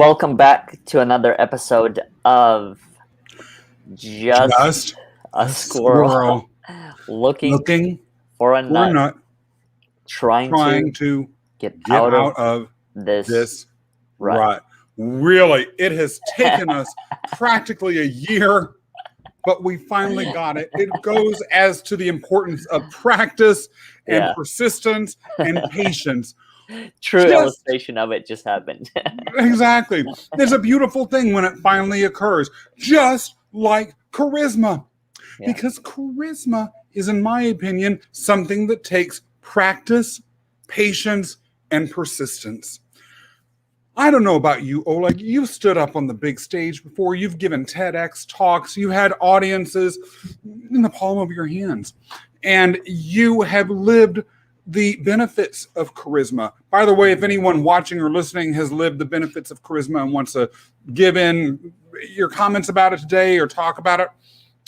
Welcome back to another episode of Just Just a a Squirrel looking looking for a for a nut, nut, trying trying to to get get out of out of this this rut. rut. Really, it has taken us practically a year, but we finally got it. It goes as to the importance of practice and Yeah. persistence and patience. True Just illustration of it just happened. exactly. It's a beautiful thing when it finally occurs, just like charisma. Yeah. Because charisma is, in my opinion, something that takes practice, patience, and persistence. I don't know about you, Oleg. You've stood up on the big stage before. You've given TEDx talks. You had audiences in the palm of your hands. And you have lived the benefits of charisma. By the way, if anyone watching or listening has lived the benefits of charisma and wants to give in your comments about it today or talk about it,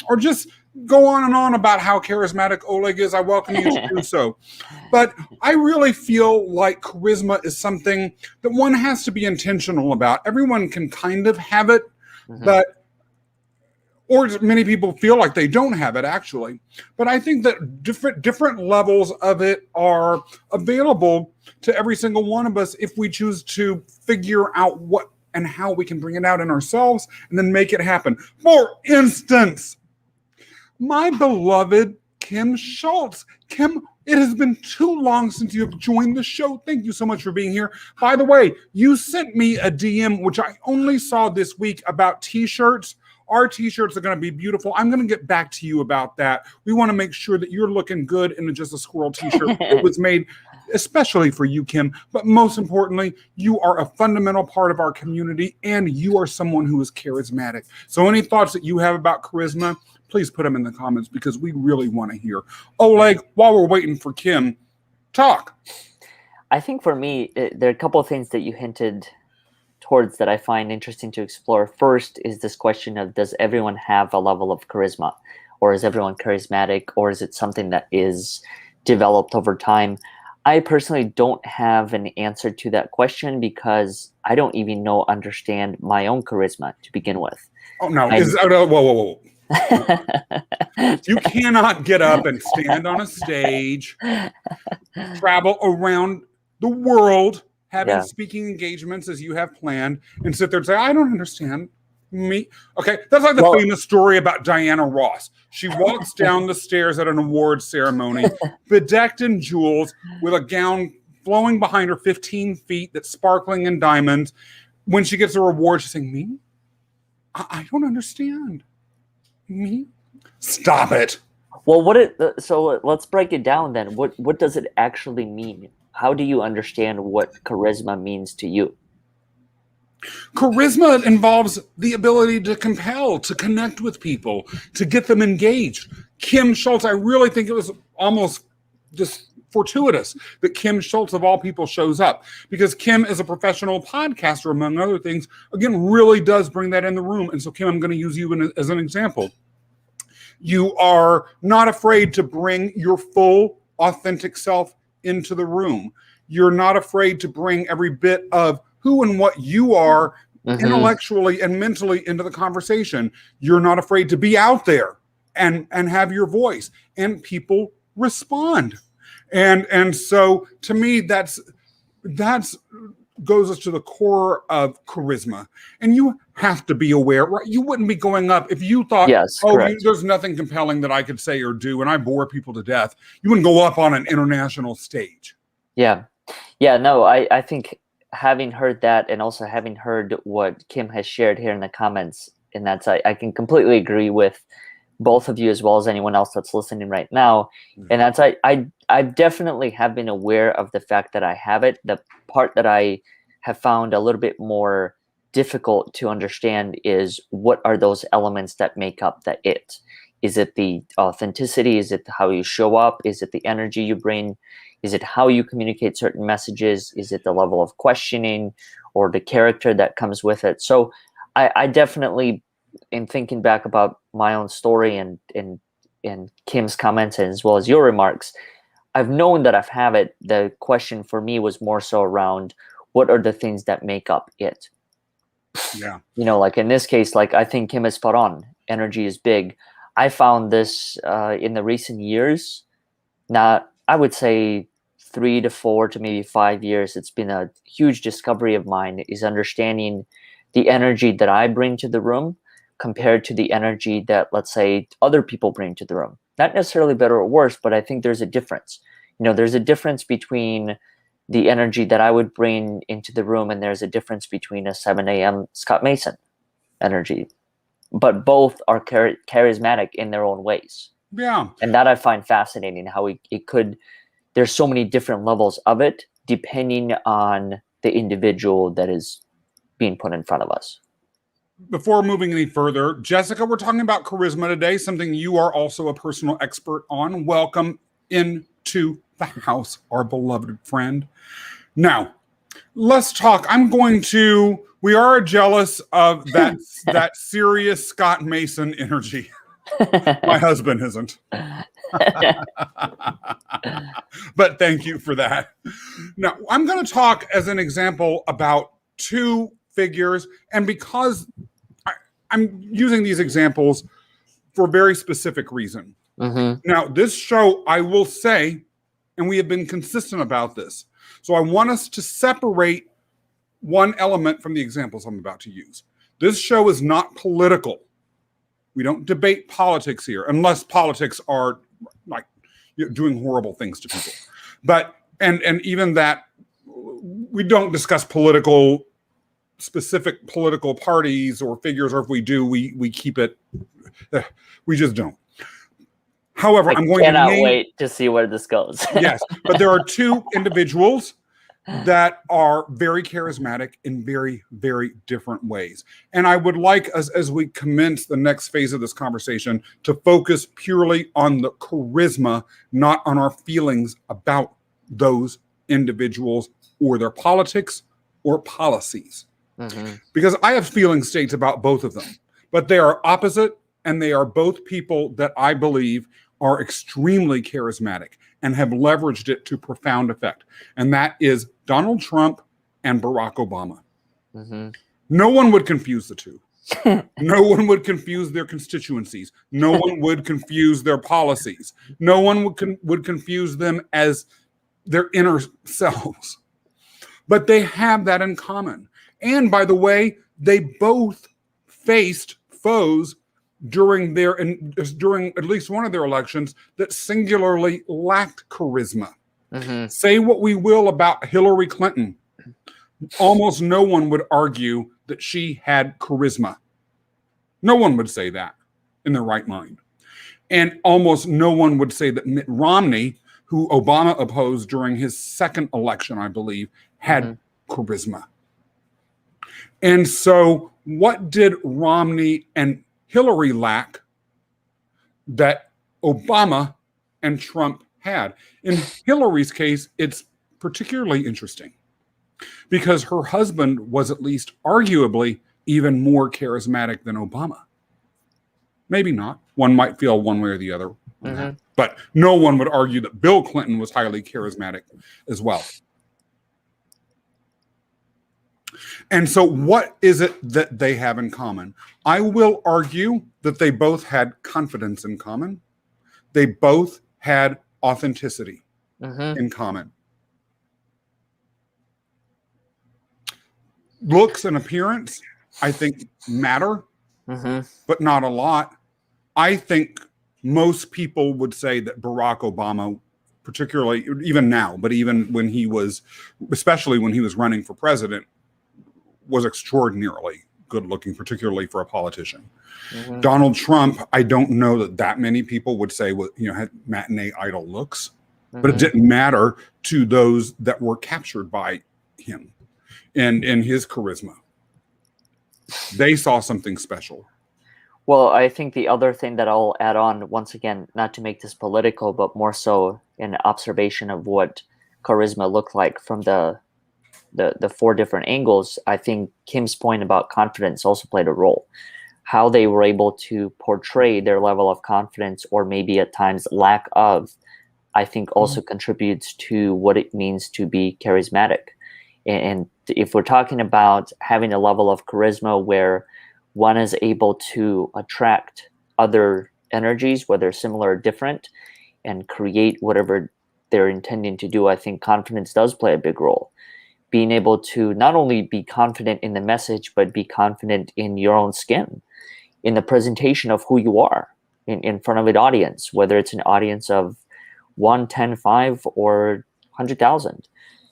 or just go on and on about how charismatic Oleg is, I welcome you to do so. But I really feel like charisma is something that one has to be intentional about. Everyone can kind of have it, but or many people feel like they don't have it actually. But I think that different levels of it are available to every single one of us if we choose to figure out what and how we can bring it out in ourselves and then make it happen. For instance, my beloved Kim Schultz. Kim, it has been too long since you have joined the show. Thank you so much for being here. By the way, you sent me a DM, which I only saw this week, about t-shirts. Our t-shirts are going to be beautiful. I'm going to get back to you about that. We want to make sure that you're looking good in Just a Squirrel t-shirt. It was made especially for you, Kim. But most importantly, you are a fundamental part of our community, and you are someone who is charismatic. So any thoughts that you have about charisma, please put them in the comments because we really want to hear. Oleg, while we're waiting for Kim, talk. I think for me, there are a couple of things that you hinted towards that I find interesting to explore. First is this question of, does everyone have a level of charisma, or is everyone charismatic, or is it something that is developed over time? I personally don't have an answer to that question because I don't even understand my own charisma to begin with. Oh no! Whoa. You cannot get up and stand on a stage, travel around the world, having speaking engagements as you have planned, and sit there and say, I don't understand me. Okay, that's like the famous story about Diana Ross. She walks down the stairs at an awards ceremony, bedecked in jewels, with a gown flowing behind her 15 feet that's sparkling in diamonds. When she gets her award, she's saying, me? I don't understand. Me? Stop it. Well, so let's break it down then. What does it actually mean? How do you understand what charisma means to you? Charisma involves the ability to compel, to connect with people, to get them engaged. Kim Schultz, I really think it was almost just fortuitous that Kim Schultz, of all people, shows up, because Kim is a professional podcaster, among other things, again, really does bring that in the room. And so, Kim, I'm going to use you as an example. You are not afraid to bring your full, authentic self into the room. You're not afraid to bring every bit of who and what you are intellectually and mentally into the conversation. You're not afraid to be out there and have your voice, and people respond. And so to me, that's goes us to the core of charisma. And you have to be aware, right? You wouldn't be going up if you thought, there's nothing compelling that I could say or do, and I bore people to death. You wouldn't go up on an international stage. Yeah. No, I think having heard that, and also having heard what Kim has shared here in the comments, and that's, I can completely agree with both of you as well as anyone else that's listening right now. And that's, I definitely have been aware of the fact that I have it. The part that I have found a little bit more difficult to understand is, what are those elements that make up the it? Is it the authenticity? Is it how you show up? Is it the energy you bring? Is it how you communicate certain messages? Is it the level of questioning or the character that comes with it? So I definitely, in thinking back about my own story and Kim's comments, as well as your remarks, I've known that I've have it. The question for me was more so around, what are the things that make up it? Yeah. Like in this case, like I think Kim is spot on. Energy is big. I found this in the recent years, not, I would say 3 to 4 to maybe 5 years. It's been a huge discovery of mine, is understanding the energy that I bring to the room compared to the energy that, let's say, other people bring to the room. Not necessarily better or worse, but I think there's a difference. There's a difference between the energy that I would bring into the room, and there's a difference between a 7 a.m. Scott Mason energy. But both are charismatic in their own ways. Yeah. And that I find fascinating, how it could, there's so many different levels of it depending on the individual that is being put in front of us. Before moving any further, Jessica, we're talking about charisma today, something you are also a personal expert on. Welcome into the house, our beloved friend. Now, let's talk. We are jealous of that serious Scott Mason energy. My husband isn't. But thank you for that. Now, I'm going to talk as an example about two figures, and because I'm using these examples for a very specific reason. Mm-hmm. Now, this show, I will say, and we have been consistent about this, so I want us to separate one element from the examples I'm about to use. This show is not political. We don't debate politics here, unless politics are like doing horrible things to people. But and even that, we don't discuss specific political parties or figures, or if we do, we keep it. We just don't. However, I'm going to wait to see where this goes. Yes, but there are two individuals that are very charismatic in very, very different ways. And I would like us, as we commence the next phase of this conversation, to focus purely on the charisma, not on our feelings about those individuals or their politics or policies. Mm-hmm. Because I have feeling states about both of them, but they are opposite, and they are both people that I believe are extremely charismatic and have leveraged it to profound effect. And that is Donald Trump and Barack Obama. Mm-hmm. No one would confuse the two. No one would confuse their constituencies. No one would confuse their policies. No one would confuse them as their inner selves. But they have that in common. And by the way, they both faced foes during at least one of their elections that singularly lacked charisma. Mm-hmm. Say what we will about Hillary Clinton, almost no one would argue that she had charisma. No one would say that in their right mind. And almost no one would say that Mitt Romney, who Obama opposed during his second election, I believe, had charisma. And so what did Romney and Hillary lack that Obama and Trump had? In Hillary's case, it's particularly interesting because her husband was at least arguably even more charismatic than Obama. Maybe not. One might feel one way or the other. Mm-hmm. But no one would argue that Bill Clinton was highly charismatic as well. And so what is it that they have in common? I will argue that they both had confidence in common. They both had authenticity in common. Looks and appearance, I think, matter, but not a lot. I think most people would say that Barack Obama, particularly even now, but even when he was, especially when he was running for president, was extraordinarily good looking, particularly for a politician. Mm-hmm. Donald Trump, I don't know that many people would say had matinee idol looks, but it didn't matter to those that were captured by him and his charisma. They saw something special. Well, I think the other thing that I'll add on, once again, not to make this political, but more so an observation of what charisma looked like from the 4 different angles. I think Kim's point about confidence also played a role. How they were able to portray their level of confidence, or maybe at times lack of, I think also contributes to what it means to be charismatic. And if we're talking about having a level of charisma where one is able to attract other energies, whether similar or different, and create whatever they're intending to do, I think confidence does play a big role. Being able to not only be confident in the message, but be confident in your own skin, in the presentation of who you are in front of an audience, whether it's an audience of 1, 10, 5, or 100,000.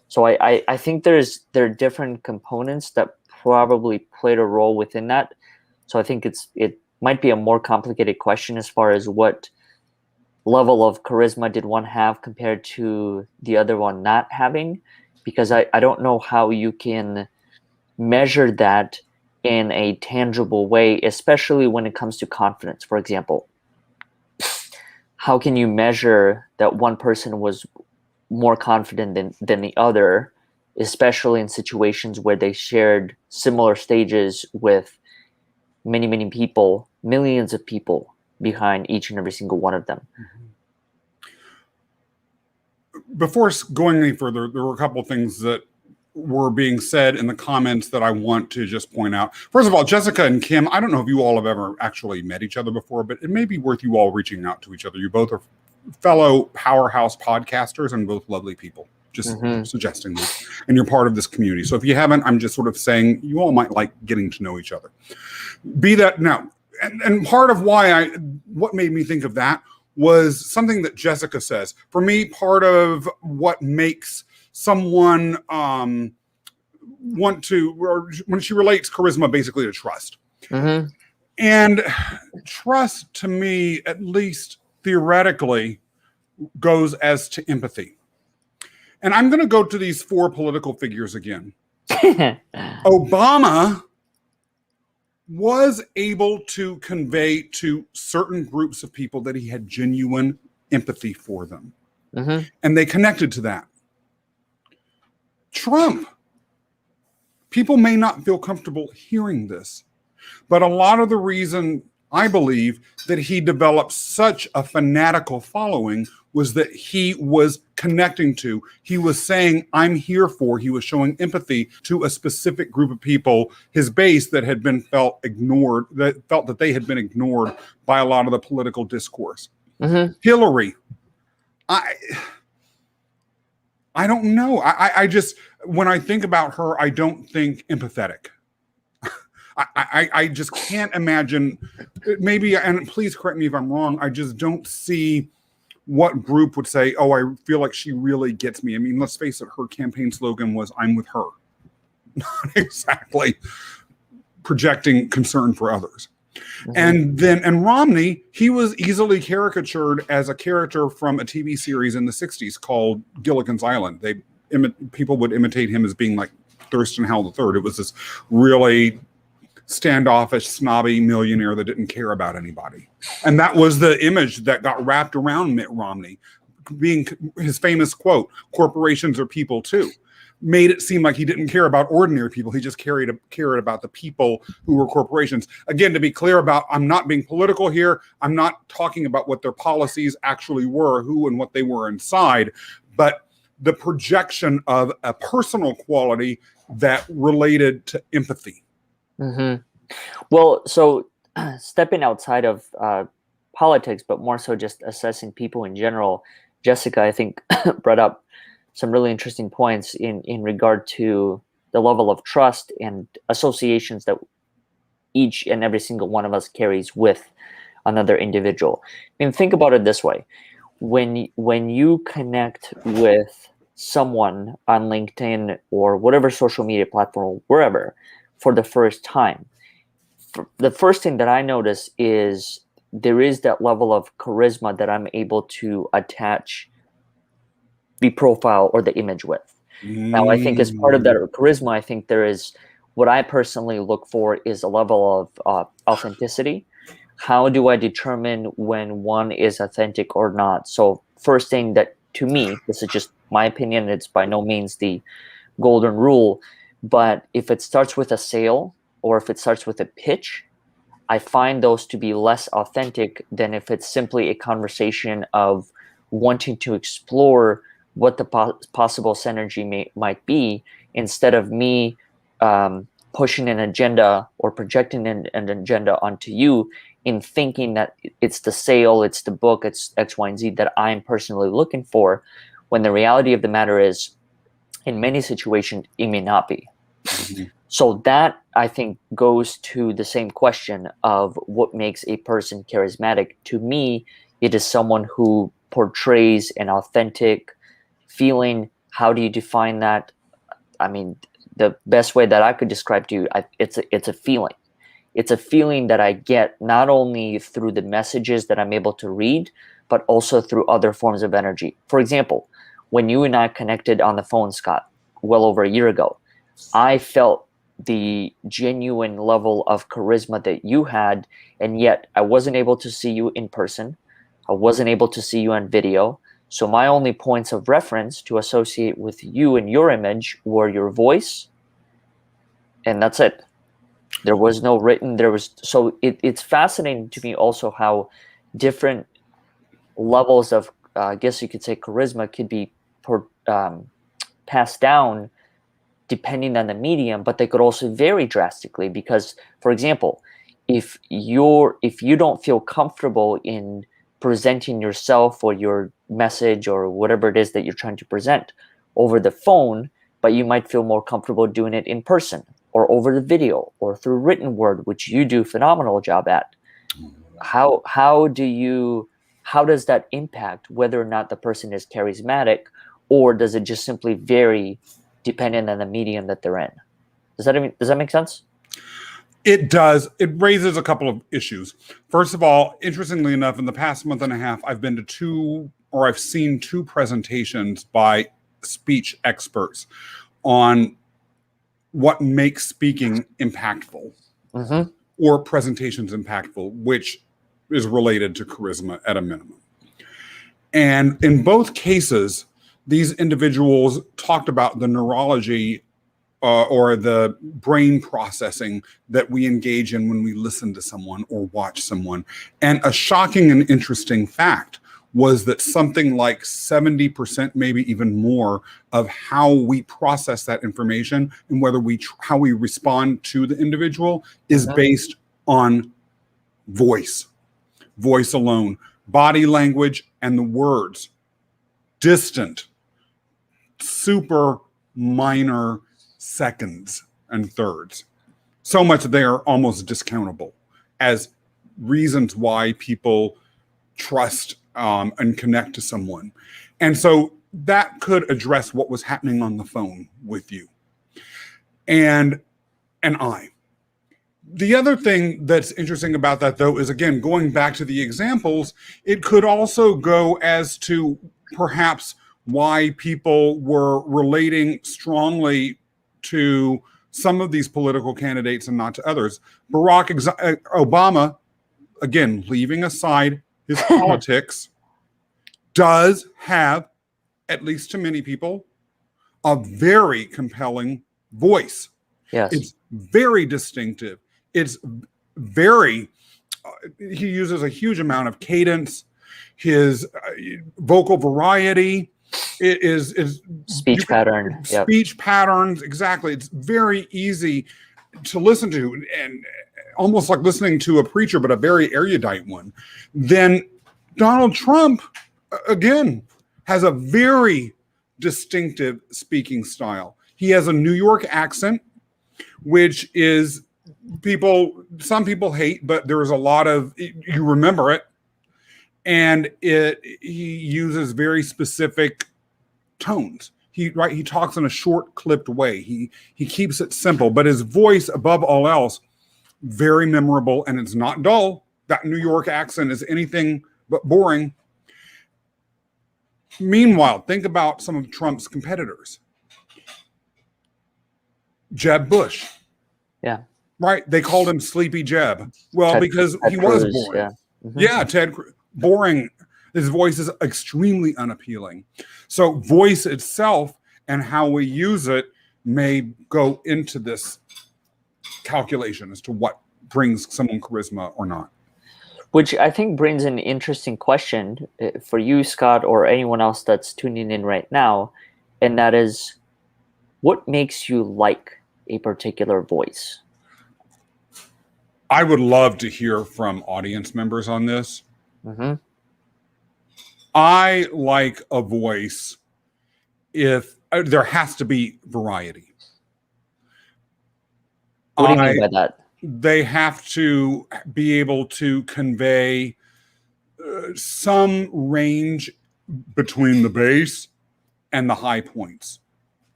So I think there are different components that probably played a role within that. So I think it might be a more complicated question as far as what level of charisma did one have compared to the other one not having, because I don't know how you can measure that in a tangible way, especially when it comes to confidence. For example, how can you measure that one person was more confident than the other, especially in situations where they shared similar stages with many, many people, millions of people behind each and every single one of them? Before going any further, there were a couple of things that were being said in the comments that I want to just point out. First of all, Jessica and Kim, I don't know if you all have ever actually met each other before, but it may be worth you all reaching out to each other. You both are fellow powerhouse podcasters and both lovely people. Just suggesting that. And you're part of this community. So if you haven't, I'm just sort of saying you all might like getting to know each other. Be that now, and part of what made me think of that was something that Jessica says. For me, part of what makes someone want to, or when she relates charisma basically to trust. And trust to me, at least theoretically, goes as to empathy. And I'm going to go to these 4 political figures again. Obama was able to convey to certain groups of people that he had genuine empathy for them. And they connected to that. Trump, people may not feel comfortable hearing this, but a lot of the reason I believe that he developed such a fanatical following was that he was connecting to, he was saying, I'm here for, he was showing empathy to a specific group of people, his base that had been felt that they had been ignored by a lot of the political discourse. Hillary, I don't know. I just, when I think about her, I don't think empathetic. I just can't imagine, maybe, and please correct me if I'm wrong, I just don't see what group would say, oh, I feel like she really gets me. I mean, let's face it, her campaign slogan was, I'm with her. Not exactly projecting concern for others. And Romney, he was easily caricatured as a character from a TV series in the 60s called Gilligan's Island. People would imitate him as being like Thurston Howell III. It was this really standoffish, snobby millionaire that didn't care about anybody. And that was the image that got wrapped around Mitt Romney, being his famous quote, corporations are people too, made it seem like he didn't care about ordinary people. He just cared about the people who were corporations. Again, to be clear about, I'm not being political here. I'm not talking about what their policies actually were, who and what they were inside, but the projection of a personal quality that related to empathy. Well, so stepping outside of politics, but more so just assessing people in general, Jessica, I think, brought up some really interesting points in regard to the level of trust and associations that each and every single one of us carries with another individual. I mean, think about it this way. When you connect with someone on LinkedIn or whatever social media platform, wherever, for the first time, the first thing that I notice is there is that level of charisma that I'm able to attach the profile or the image with. Now, I think as part of that charisma, I think there is, what I personally look for is a level of authenticity. How do I determine when one is authentic or not? So first thing that, to me, this is just my opinion, it's by no means the golden rule, but if it starts with a sale or if it starts with a pitch, I find those to be less authentic than if it's simply a conversation of wanting to explore what the possible synergy might be instead of me pushing an agenda or projecting an agenda onto you in thinking that it's the sale, it's the book, it's X, Y, and Z that I'm personally looking for, when the reality of the matter is, in many situations, it may not be. Mm-hmm. So that, I think, goes to the same question of what makes a person charismatic. To me, it is someone who portrays an authentic feeling. How do you define that? I mean, the best way that I could describe to you, it's a feeling. It's a feeling that I get not only through the messages that I'm able to read, but also through other forms of energy. For example, when you and I connected on the phone, Scott, well over a year ago, I felt the genuine level of charisma that you had, and yet I wasn't able to see you in person. I wasn't able to see you on video. So my only points of reference to associate with you and your image were your voice, and that's it. There was no written. So it's fascinating to me also how different levels of, I guess you could say, charisma could be passed down depending on the medium, but they could also vary drastically. Because, for example, if you don't feel comfortable in presenting yourself or your message or whatever it is that you're trying to present over the phone, but you might feel more comfortable doing it in person or over the video or through written word, which you do a phenomenal job at. How does that impact whether or not the person is charismatic, or does it just simply vary depending on the medium that they're in? Does that make sense? It does. It raises a couple of issues. First of all, interestingly enough, in the past month and a half, I've seen two presentations by speech experts on what makes speaking impactful, Mm-hmm. or presentations impactful, which is related to charisma at a minimum. And in both cases, these individuals talked about the neurology or the brain processing that we engage in when we listen to someone or watch someone. And a shocking and interesting fact was that something like 70%, maybe even more, of how we process that information and how we respond to the individual is based on voice alone, body language, and the words. Distant, super minor seconds and thirds. So much they are almost discountable as reasons why people trust and connect to someone. And so that could address what was happening on the phone with you and I. The other thing that's interesting about that, though, is, again, going back to the examples, it could also go as to perhaps why people were relating strongly to some of these political candidates and not to others. Barack Obama, again, leaving aside his politics, does have, at least to many people, a very compelling voice. Yes. It's very distinctive. It's very, he uses a huge amount of cadence. His vocal variety is speech pattern. Speech patterns, exactly. It's very easy to listen to, and almost like listening to a preacher, but a very erudite one. Then Donald Trump, again, has a very distinctive speaking style. He has a New York accent, which is some people hate, but there's a lot of, you remember it. And he uses very specific tones. He talks in a short, clipped way. He keeps it simple, but his voice, above all else, very memorable, and it's not dull. That New York accent is anything but boring. Meanwhile, think about some of Trump's competitors. Jeb Bush. Yeah. Right. They called him Sleepy Jeb. Well, because he was boring. Yeah. Mm-hmm. Yeah, Ted Cruz. Boring. His voice is extremely unappealing. So voice itself and how we use it may go into this calculation as to what brings someone charisma or not. Which I think brings an interesting question for you, Scott, or anyone else that's tuning in right now, and that is, what makes you like a particular voice? I would love to hear from audience members on this. Mm-hmm. I like a voice if there has to be variety. What do you mean by that? They have to be able to convey some range between the bass and the high points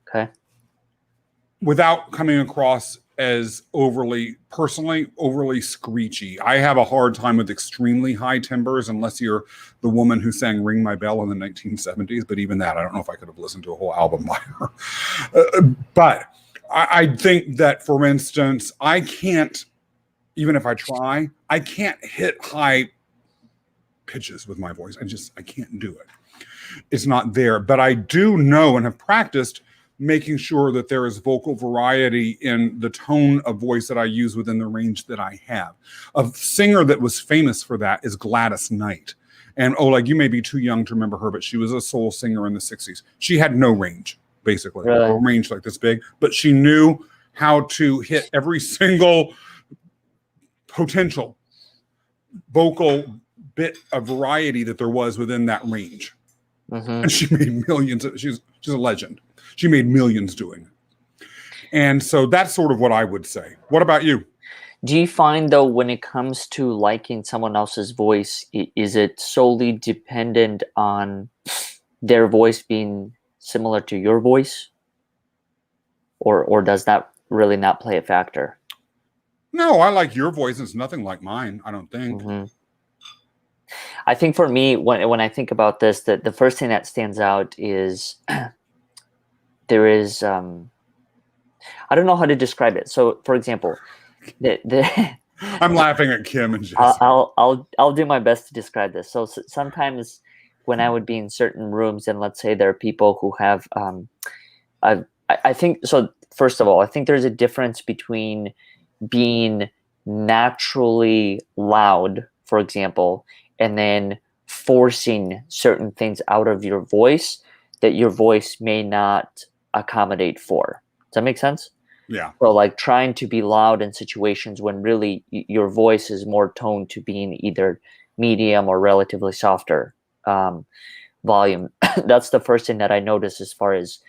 Okay. without coming across as overly screechy. I have a hard time with extremely high timbres unless you're the woman who sang Ring My Bell in the 1970s. But even that, I don't know if I could have listened to a whole album by her. But I think that, for instance, I can't, even if I try, I can't hit high pitches with my voice. I can't do it. It's not there. But I do know and have practiced making sure that there is vocal variety in the tone of voice that I use within the range that I have. A singer that was famous for that is Gladys Knight. And Oleg, you may be too young to remember her, but she was a soul singer in the 60s. She had no range, basically, Really? a range like this big, but she knew how to hit every single potential vocal bit of variety that there was within that range. Mm-hmm. And she made millions. She's a legend. She made millions doing it. And so that's sort of what I would say. What about you? Do you find, though, when it comes to liking someone else's voice, is it solely dependent on their voice being similar to your voice? Or does that really not play a factor? No, I like your voice. It's nothing like mine, I don't think. Mm-hmm. I think for me, when I think about this, the first thing that stands out is there is I don't know how to describe it. So, for example, I'm laughing at Kim and Jesse. I'll do my best to describe this. So sometimes when I would be in certain rooms, and let's say there are people who have I think so. First of all, I think there's a difference between being naturally loud, for example, and then forcing certain things out of your voice that your voice may not accommodate for. Does that make sense? Yeah. So like trying to be loud in situations when really your voice is more toned to being either medium or relatively softer volume. That's the first thing that I notice as far as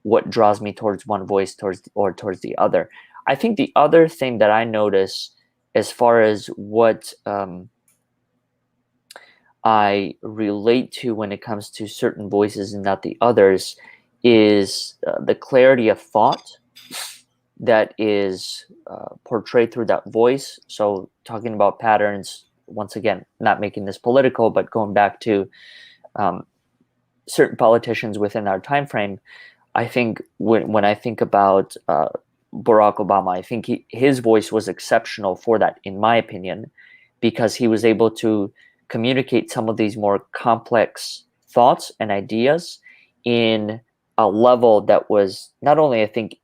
what draws me towards one voice towards the other. I think the other thing that I notice as far as what I relate to when it comes to certain voices and not the others is the clarity of thought that is portrayed through that voice. So talking about patterns, once again, not making this political, but going back to certain politicians within our time frame, I think when I think about Barack Obama, I think his voice was exceptional for that, in my opinion, because he was able to communicate some of these more complex thoughts and ideas in a level that was not only, I think,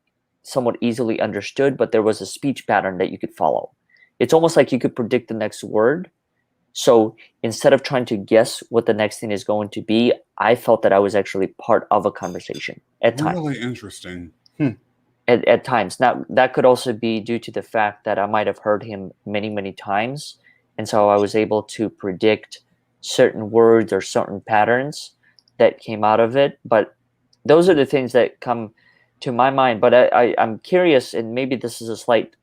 somewhat easily understood, but there was a speech pattern that you could follow. It's almost like you could predict the next word. So instead of trying to guess what the next thing is going to be, I felt that I was actually part of a conversation at times. Really interesting. At times. Now, that could also be due to the fact that I might have heard him many, many times. And so I was able to predict certain words or certain patterns that came out of it. But those are the things that come to my mind. But I'm curious, and maybe this is a slight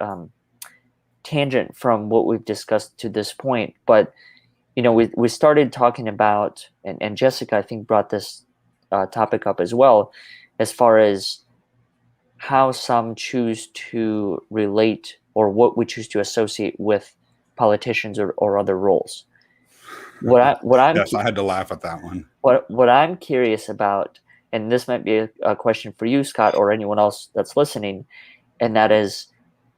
tangent from what we've discussed to this point. But, you know, we started talking about, and Jessica, I think, brought this topic up as well, as far as how some choose to relate or what we choose to associate with politicians or other roles. What I'm Yes, I had to laugh at that one. what I'm curious about, and this might be a question for you, Scott, or anyone else that's listening, and that is,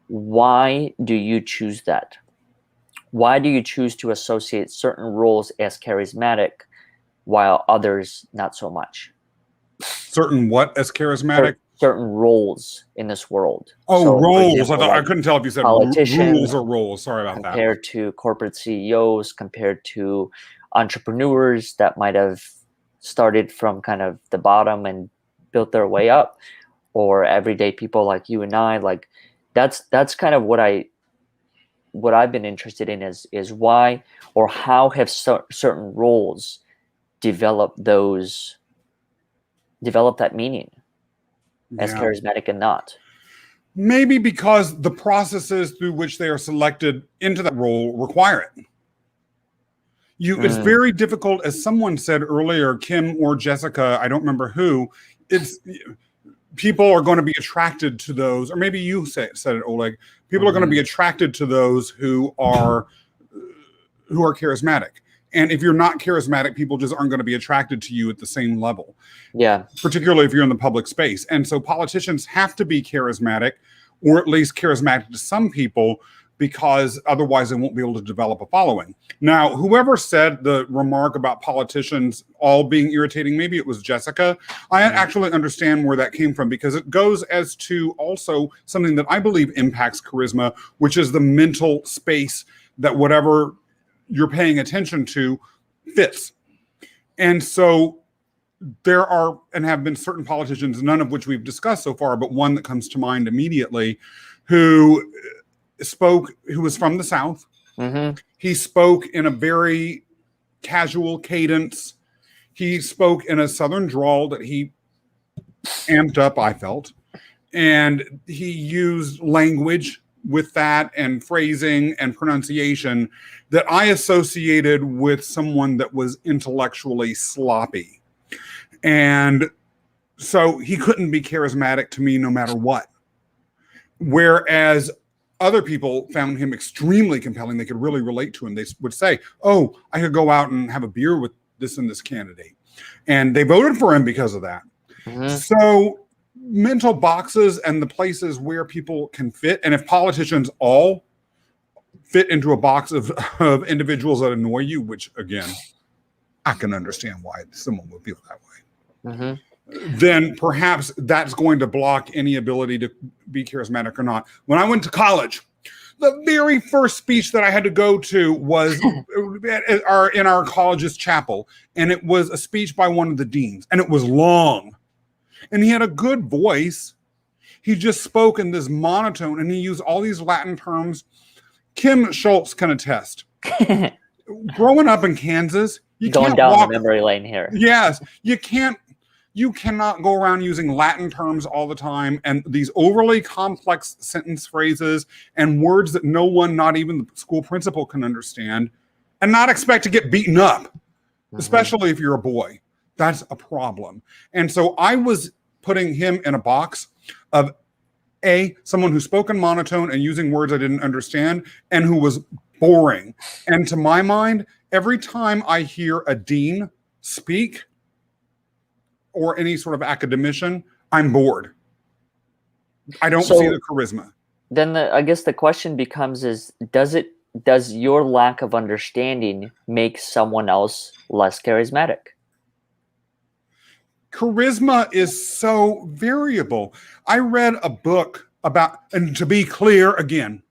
why do you choose that? Why do you choose to associate certain roles as charismatic while others not so much? Certain what as charismatic? Certain roles in this world. Oh, So, roles. example, I thought like I couldn't tell if you said politician, rules or roles. Sorry about that. compared to corporate CEOs, compared to entrepreneurs that might have started from kind of the bottom and built their way up, or everyday people like you and I, like that's kind of what I've been interested in is why or how have certain roles developed that meaning as Yeah. charismatic and not. Maybe because the processes through which they are selected into that role require it. It's Mm, very difficult, as someone said earlier, Kim or Jessica, I don't remember who, it's people are going to be attracted to those, or maybe you said it, Oleg. People are going to be mhm. attracted to those who are charismatic. And if you're not charismatic, people just aren't going to be attracted to you at the same level, Yeah. particularly if you're in the public space. And so politicians have to be charismatic, or at least charismatic to some people, because otherwise they won't be able to develop a following. Now, whoever said the remark about politicians all being irritating, maybe it was Jessica, I actually understand where that came from, because it goes as to also something that I believe impacts charisma, which is the mental space that whatever you're paying attention to fits. And so there are and have been certain politicians, none of which we've discussed so far, but one that comes to mind immediately, who was from the South. Mm-hmm. He spoke in a very casual cadence. He spoke in a Southern drawl that he amped up, I felt. And he used language with that and phrasing and pronunciation that I associated with someone that was intellectually sloppy. And so he couldn't be charismatic to me no matter what. Whereas other people found him extremely compelling. They could really relate to him. They would say, oh, I could go out and have a beer with this and this candidate. And they voted for him because of that. Mm-hmm. So mental boxes and the places where people can fit, and if politicians all fit into a box of individuals that annoy you, which again, I can understand why someone would feel that way. Mm-hmm. Then perhaps that's going to block any ability to be charismatic or not. When I went to college, the very first speech that I had to go to was in our college's chapel. And it was a speech by one of the deans. And it was long. And he had a good voice. He just spoke in this monotone. And he used all these Latin terms. Kim Schultz can attest. Growing up in Kansas, you Going can't down walk the memory lane here. Yes, you cannot go around using Latin terms all the time and these overly complex sentence phrases and words that no one, not even the school principal, can understand, and not expect to get beaten up, especially if you're a boy. That's a problem. And so I was putting him in a box of someone who spoke in monotone and using words I didn't understand, and who was boring. And to my mind, every time I hear a dean speak, or any sort of academician, I'm bored. I don't see the charisma. Then I guess the question becomes does your lack of understanding make someone else less charismatic? Charisma is so variable. I read a book about, and to be clear again,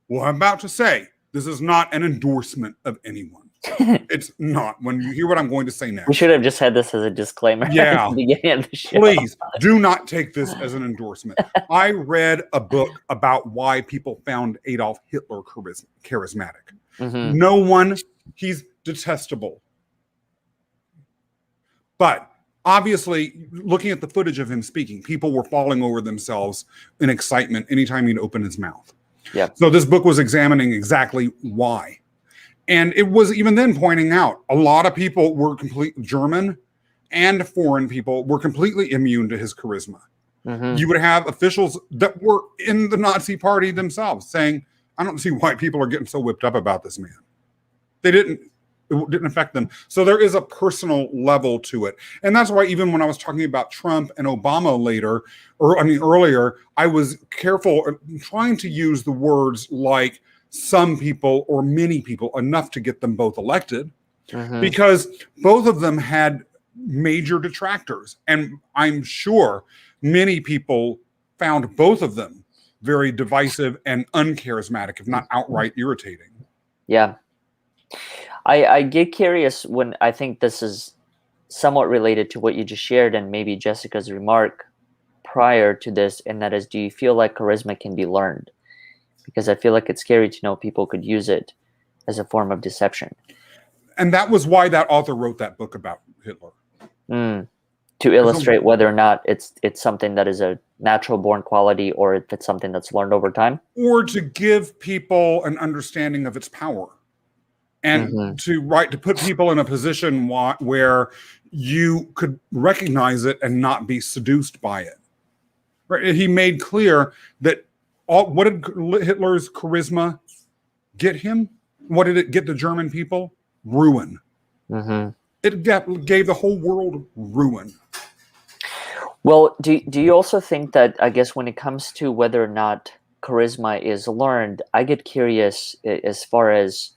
what I'm about to say, this is not an endorsement of anyone. It's not. When you hear what I'm going to say next. We should have just had this as a disclaimer Yeah. at the beginning of the show. Please do not take this as an endorsement. I read a book about why people found Adolf Hitler charismatic. Mm-hmm. No one, he's detestable. But obviously, looking at the footage of him speaking, people were falling over themselves in excitement anytime he'd open his mouth. Yeah. So this book was examining exactly why. And it was even then pointing out a lot of people were German and foreign people were completely immune to his charisma. Mm-hmm. You would have officials that were in the Nazi party themselves saying, I don't see why people are getting so whipped up about this man. It didn't affect them. So there is a personal level to it. And that's why even when I was talking about Trump and Obama earlier, I was careful trying to use the words like some people or many people, enough to get them both elected, because both of them had major detractors. And I'm sure many people found both of them very divisive and uncharismatic, if not outright irritating. Yeah. I get curious when I think this is somewhat related to what you just shared and maybe Jessica's remark prior to this, and that is, do you feel like charisma can be learned? Because I feel like it's scary to know people could use it as a form of deception. And that was why that author wrote that book about Hitler. To illustrate whether or not it's something that is a natural born quality, or if it's something that's learned over time. Or to give people an understanding of its power. And to put people in a position where you could recognize it and not be seduced by it. Right? He made clear that what did Hitler's charisma get him? What did it get the German people? Ruin. It gave the whole world ruin. Well, do you also think that, I guess, when it comes to whether or not charisma is learned, I get curious as far as,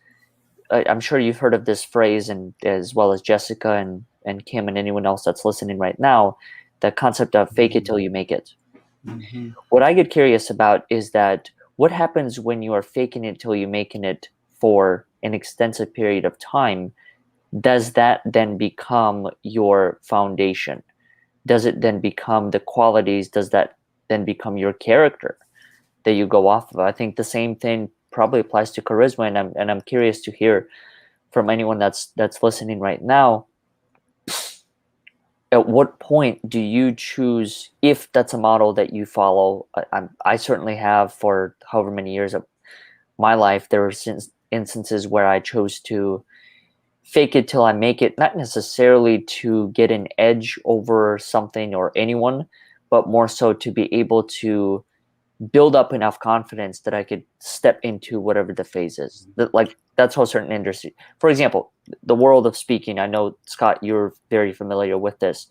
I'm sure you've heard of this phrase, and as well as Jessica and Kim and anyone else that's listening right now, the concept of fake it till you make it. What I get curious about is that what happens when you are faking it till you're making it for an extensive period of time? Does that then become your foundation? Does it then become the qualities? Does that then become your character that you go off of? I think the same thing probably applies to charisma, and I'm curious to hear from anyone that's listening right now. At what point do you choose, if that's a model that you follow? I certainly have for however many years of my life. There were instances where I chose to fake it till I make it, not necessarily to get an edge over something or anyone, but more so to be able to build up enough confidence that I could step into whatever the phase is. That's how certain industry, for example, the world of speaking. I know, Scott, you're very familiar with this.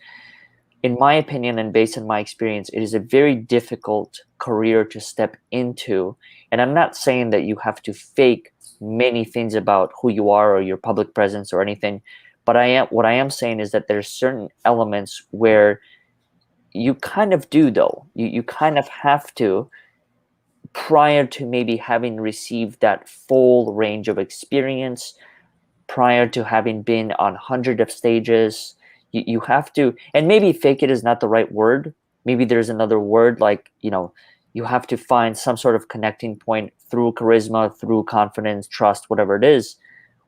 In my opinion, and based on my experience, it is a very difficult career to step into. And I'm not saying that you have to fake many things about who you are or your public presence or anything, but what I am saying is that there's certain elements where you kind of do, though. You kind of have to, prior to maybe having received that full range of experience, prior to having been on hundreds of stages, you have to, and maybe fake it is not the right word. Maybe there's another word, like, you have to find some sort of connecting point through charisma, through confidence, trust, whatever it is,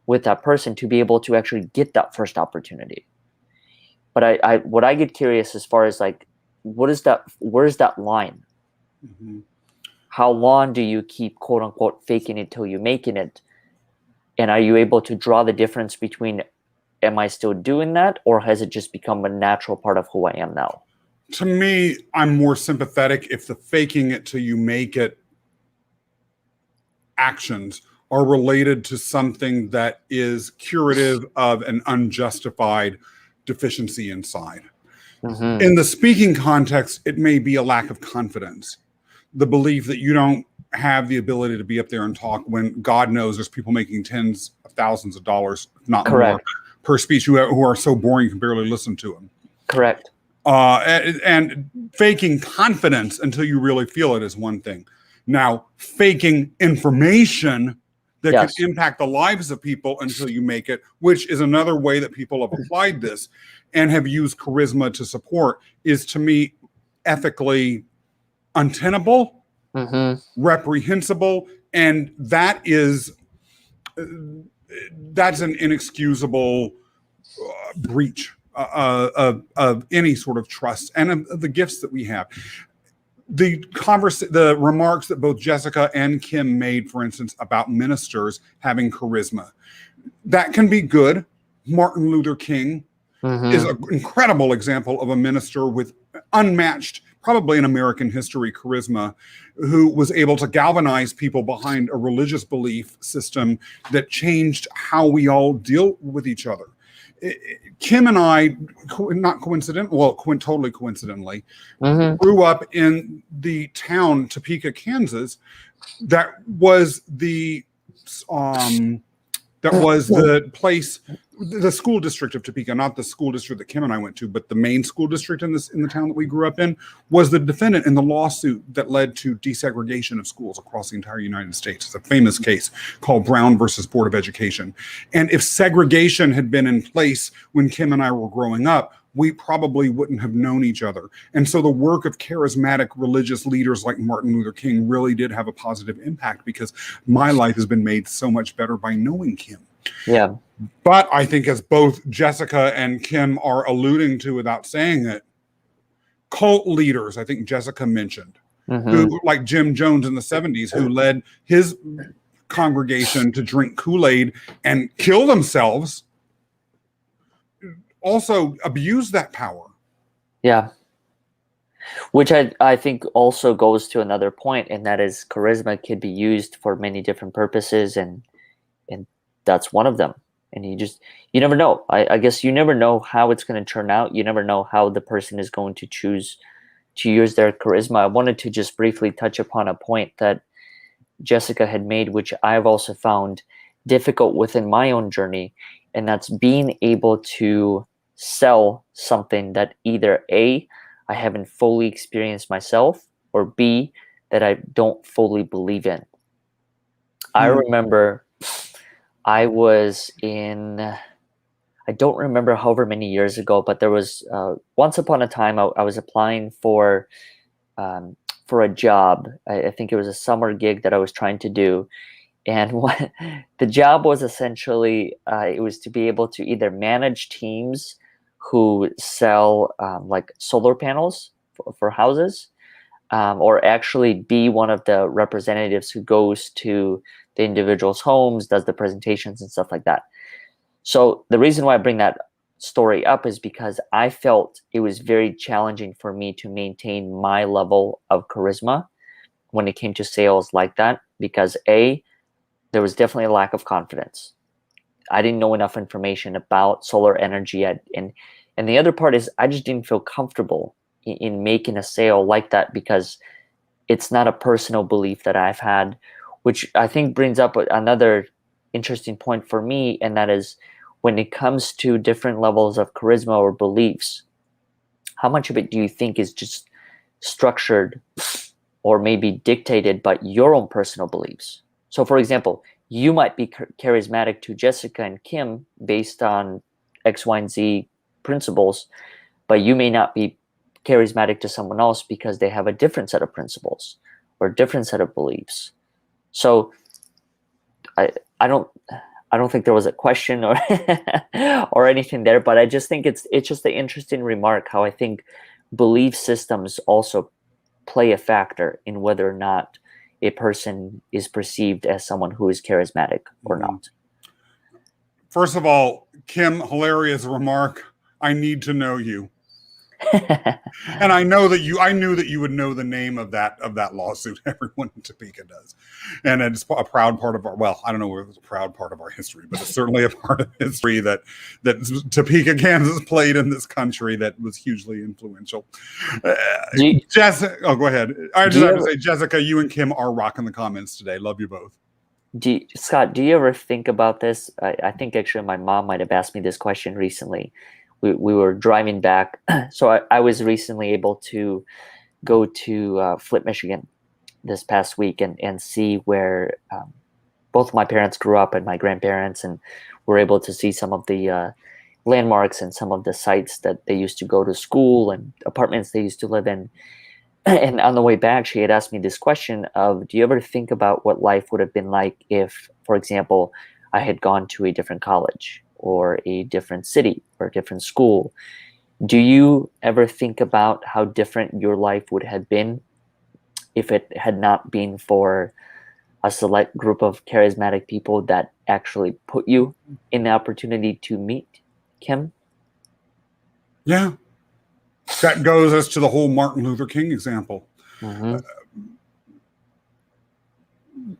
with that person to be able to actually get that first opportunity. But what I get curious as far as, like, where's that line? How long do you keep, quote unquote, faking it till you're making it? And are you able to draw the difference between, am I still doing that, or has it just become a natural part of who I am now? To me, I'm more sympathetic if the faking it till you make it actions are related to something that is curative of an unjustified deficiency inside. In the speaking context, it may be a lack of confidence, the belief that you don't have the ability to be up there and talk when God knows there's people making tens of thousands of dollars, if not more, per speech who are so boring you can barely listen to them. Correct. And faking confidence until you really feel it is one thing. Now, faking information that can impact the lives of people until you make it, which is another way that people have applied this and have used charisma to support, is, to me, ethically untenable, reprehensible, and that's an inexcusable breach of any sort of trust and of the gifts that we have. The remarks that both Jessica and Kim made, for instance, about ministers having charisma, that can be good. Martin Luther King is an incredible example of a minister with unmatched, probably in American history, charisma, who was able to galvanize people behind a religious belief system that changed how we all deal with each other. Kim and I, not coincident, well, totally coincidentally, grew up in the town Topeka, Kansas. That was the place, the school district of Topeka, not the school district that Kim and I went to, but the main school district in the town that we grew up in, was the defendant in the lawsuit that led to desegregation of schools across the entire United States. It's a famous case called Brown versus Board of Education. And if segregation had been in place when Kim and I were growing up, we probably wouldn't have known each other. And so the work of charismatic religious leaders like Martin Luther King really did have a positive impact, because my life has been made so much better by knowing Kim. Yeah. But I think, as both Jessica and Kim are alluding to without saying it, cult leaders, I think Jessica mentioned, who, like Jim Jones in the 70s, who led his congregation to drink Kool-Aid and kill themselves, also abuse that power. Yeah. Which I think also goes to another point, and that is charisma can be used for many different purposes, and that's one of them. And you never know. I guess you never know how it's going to turn out. You never know how the person is going to choose to use their charisma. I wanted to just briefly touch upon a point that Jessica had made, which I've also found difficult within my own journey, and that's being able to sell something that either A, I haven't fully experienced myself, or B, that I don't fully believe in. I remember I was I don't remember however many years ago, but there was once upon a time I was applying for a job. I think it was a summer gig that I was trying to do. And the job was essentially, it was to be able to either manage teams who sell like solar panels for houses, or actually be one of the representatives who goes to the individual's homes, does the presentations and stuff like that. So the reason why I bring that story up is because I felt it was very challenging for me to maintain my level of charisma when it came to sales like that, because A, there was definitely a lack of confidence. I didn't know enough information about solar energy, and the other part is I just didn't feel comfortable in making a sale like that, because it's not a personal belief that I've had, which I think brings up another interesting point for me, and that is when it comes to different levels of charisma or beliefs, how much of it do you think is just structured or maybe dictated by your own personal beliefs? So, for example, you might be charismatic to Jessica and Kim based on X, Y, and Z principles, but you may not be charismatic to someone else because they have a different set of principles or a different set of beliefs. So, I don't think there was a question or or anything there, but I just think it's just an interesting remark how I think belief systems also play a factor in whether or not a person is perceived as someone who is charismatic or not. First of all, Kim, hilarious remark. I need to know you. And I knew that you would know the name of that lawsuit. Everyone in Topeka does. And it's a proud part of I don't know if it's a proud part of our history, but it's certainly a part of history that Topeka, Kansas played in this country that was hugely influential. Jessica, go ahead. I just have to say, Jessica, you and Kim are rocking the comments today. Love you both. Scott, do you ever think about this? I think actually my mom might have asked me this question recently. We were driving back. So I was recently able to go to Flint, Michigan this past week and see where both my parents grew up and my grandparents, and were able to see some of the landmarks and some of the sites that they used to go to school and apartments they used to live in. And on the way back, she had asked me this question of, do you ever think about what life would have been like if, for example, I had gone to a different college or a different city or a different school? Do you ever think about how different your life would have been if it had not been for a select group of charismatic people that actually put you in the opportunity to meet Kim? Yeah. That goes as to the whole Martin Luther King example.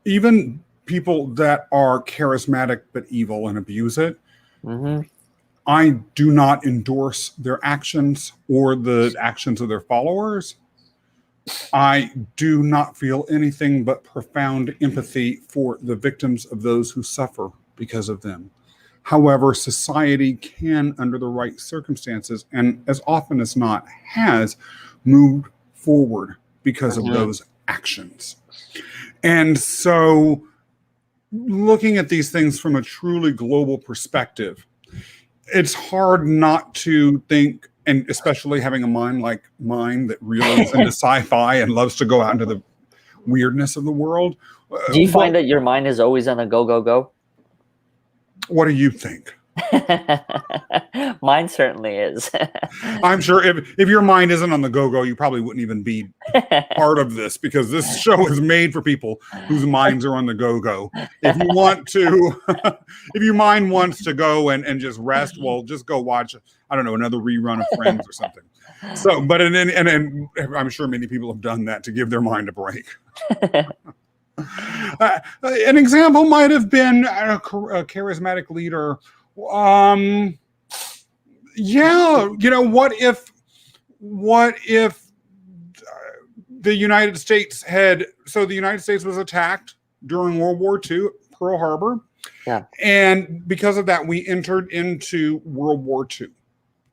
Even people that are charismatic but evil and abuse it, I do not endorse their actions or the actions of their followers. I do not feel anything but profound empathy for the victims of those who suffer because of them. However, society can, under the right circumstances, and as often as not has, moved forward because of those actions. And so, looking at these things from a truly global perspective, it's hard not to think and especially having a mind like mine that really is into sci-fi and loves to go out into the weirdness of the world. Do you find that your mind is always on a go, go, go? What do you think? Mine certainly is. I'm sure if your mind isn't on the go-go, you probably wouldn't even be part of this, because this show is made for people whose minds are on the go-go. If you want to, if your mind wants to go and just rest, well, just go watch, I don't know, another rerun of Friends or something. So, but and I'm sure many people have done that to give their mind a break. An example might have been a charismatic leader. Yeah, what if the United States the United States was attacked during World War II, Pearl Harbor. Yeah. And because of that, we entered into World War II.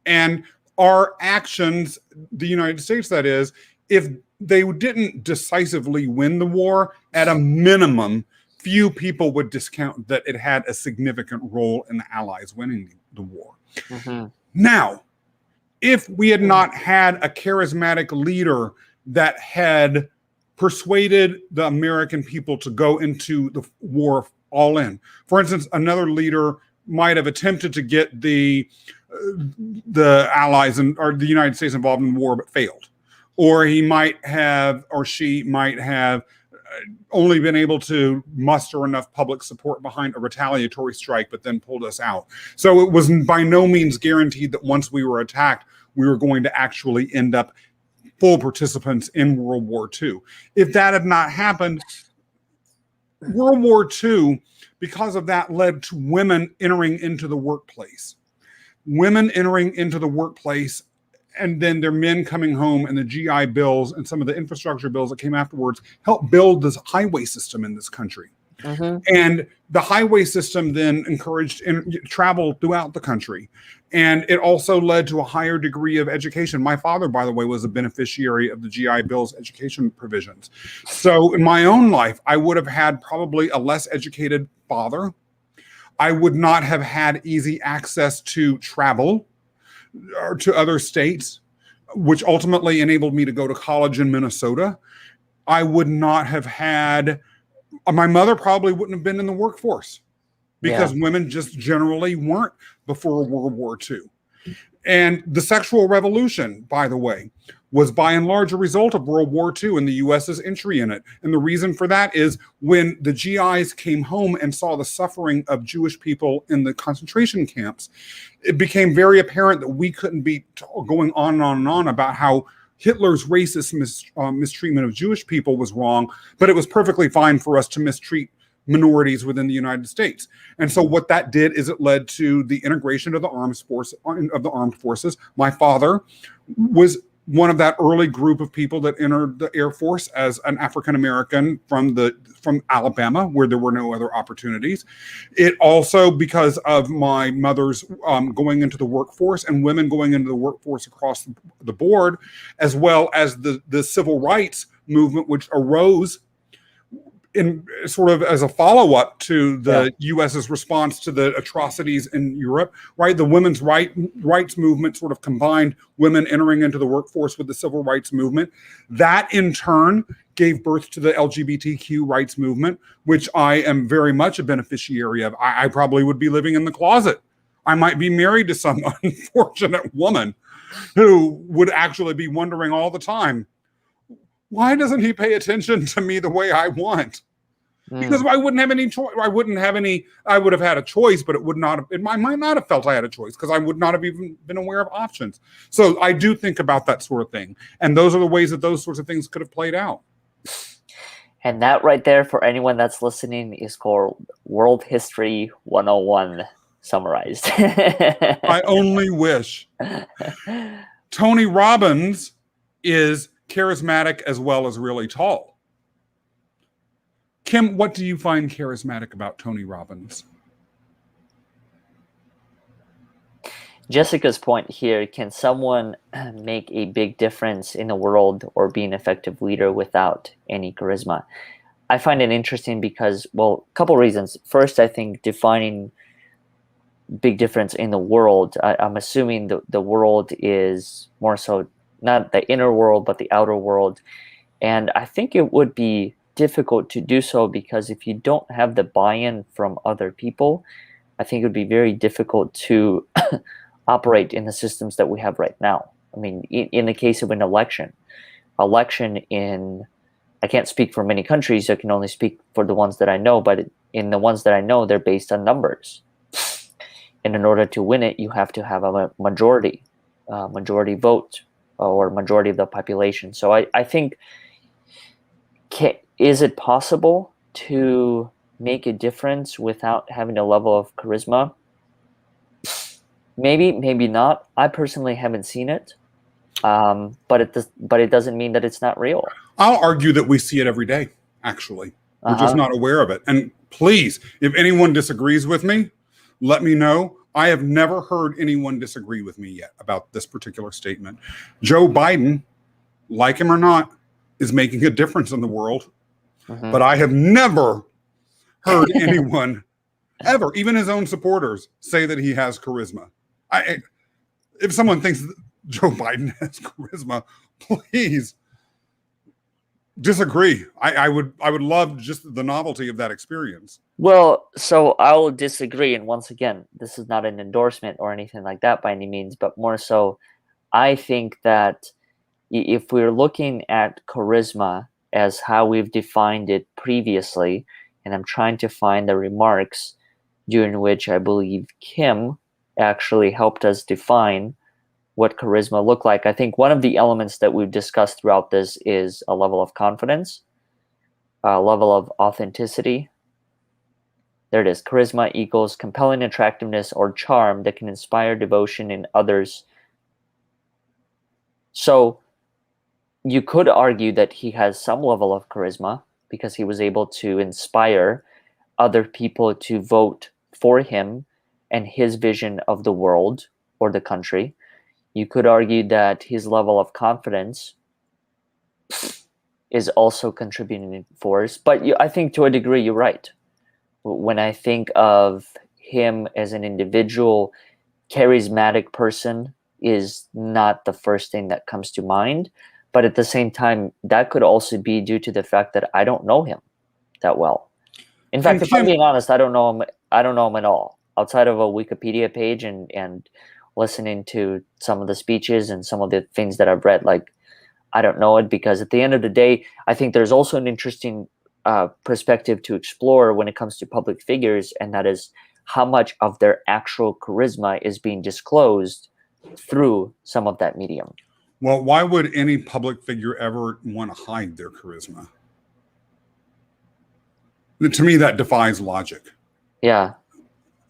And our actions, the United States, that is, if they didn't decisively win the war, at a minimum, few people would discount that it had a significant role in the Allies winning the war. Mm-hmm. Now, if we had not had a charismatic leader that had persuaded the American people to go into the war all in, for instance, another leader might have attempted to get the Allies or the United States involved in the war but failed, or he might have, or she might have only been able to muster enough public support behind a retaliatory strike, but then pulled us out. So it was by no means guaranteed that once we were attacked, we were going to actually end up full participants in World War II. If that had not happened, World War II, because of that, led to women entering into the workplace. Women entering into the workplace, and then their men coming home, and the GI bills and some of the infrastructure bills that came afterwards helped build this highway system in this country. Mm-hmm. And the highway system then encouraged travel throughout the country. And it also led to a higher degree of education. My father, by the way, was a beneficiary of the GI Bill's education provisions. So in my own life, I would have had probably a less educated father. I would not have had easy access to travel or to other states, which ultimately enabled me to go to college in Minnesota. I would not have had, my mother probably wouldn't have been in the workforce, because women just generally weren't before World War II. And the sexual revolution, by the way, was by and large a result of World War II and the US's entry in it. And the reason for that is when the GIs came home and saw the suffering of Jewish people in the concentration camps, it became very apparent that we couldn't be going on and on and on about how Hitler's racist mistreatment of Jewish people was wrong, but it was perfectly fine for us to mistreat minorities within the United States. And so what that did is it led to the integration of the armed forces. My father was one of that early group of people that entered the Air Force as an African American from Alabama, where there were no other opportunities. It also, because of my mother's going into the workforce and women going into the workforce across the board, as well as the civil rights movement, which arose in sort of as a follow-up to the US's response to the atrocities in Europe, right? The women's rights movement sort of combined women entering into the workforce with the civil rights movement. That in turn gave birth to the LGBTQ rights movement, which I am very much a beneficiary of. I probably would be living in the closet. I might be married to some unfortunate woman who would actually be wondering all the time, why doesn't he pay attention to me the way I want? Because I wouldn't have any choice. I would have had a choice, but I might not have felt I had a choice, because I would not have even been aware of options. So I do think about that sort of thing. And those are the ways that those sorts of things could have played out. And that right there, for anyone that's listening, is called World History 101 summarized. I only wish. Tony Robbins is charismatic as well as really tall. Kim, what do you find charismatic about Tony Robbins? Jessica's point here, can someone make a big difference in the world or be an effective leader without any charisma? I find it interesting because, well, a couple reasons. First, I think defining big difference in the world. I'm assuming the world is more so not the inner world, but the outer world. And I think it would be difficult to do so because if you don't have the buy-in from other people, I think it would be very difficult to operate in the systems that we have right now. I mean, in the case of an election in, I can't speak for many countries, I can only speak for the ones that I know, but in the ones that I know, they're based on numbers. And in order to win it, you have to have a majority vote or majority of the population. So I think, is it possible to make a difference without having a level of charisma? Maybe, maybe not. I personally haven't seen it, but it doesn't mean that it's not real. I'll argue that we see it every day, actually. We're just not aware of it. And please, if anyone disagrees with me, let me know. I have never heard anyone disagree with me yet about this particular statement. Joe Biden, like him or not, is making a difference in the world. But I have never heard anyone ever, even his own supporters, say that he has charisma. If someone thinks that Joe Biden has charisma, please disagree. I would love just the novelty of that experience. Well, so I'll disagree. And once again, this is not an endorsement or anything like that by any means, but more so, I think that if we're looking at charisma as how we've defined it previously, and I'm trying to find the remarks during which I believe Kim actually helped us define what charisma looked like. I think one of the elements that we've discussed throughout this is a level of confidence, a level of authenticity. There it is. Charisma equals compelling attractiveness or charm that can inspire devotion in others. So you could argue that he has some level of charisma because he was able to inspire other people to vote for him and his vision of the world or the country. You could argue that his level of confidence is also contributing force. But I think to a degree, you're right. When I think of him as an individual, charismatic person is not the first thing that comes to mind. But at the same time, that could also be due to the fact that I don't know him that well. In fact, if I'm being honest, I don't know him at all. Outside of a Wikipedia page and listening to some of the speeches and some of the things that I've read, like, I don't know it, because at the end of the day, I think there's also an interesting perspective to explore when it comes to public figures, and that is how much of their actual charisma is being disclosed through some of that medium. Well, why would any public figure ever want to hide their charisma? To me, that defies logic. Yeah.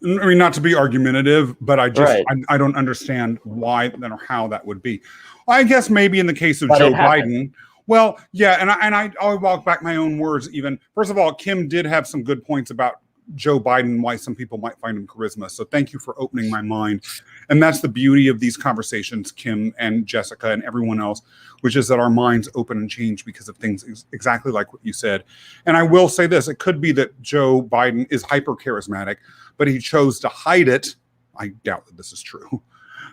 I mean, not to be argumentative, but I just, Right. I don't understand why or how that would be. I guess maybe in the case of But Joe it happened. Biden, well, yeah, and I'll walk back my own words even. First of all, Kim did have some good points about Joe Biden, why some people might find him charisma. So thank you for opening my mind. And that's the beauty of these conversations, Kim and Jessica and everyone else, which is that our minds open and change because of things exactly like what you said. And I will say this, it could be that Joe Biden is hyper charismatic, but he chose to hide it. I doubt that this is true,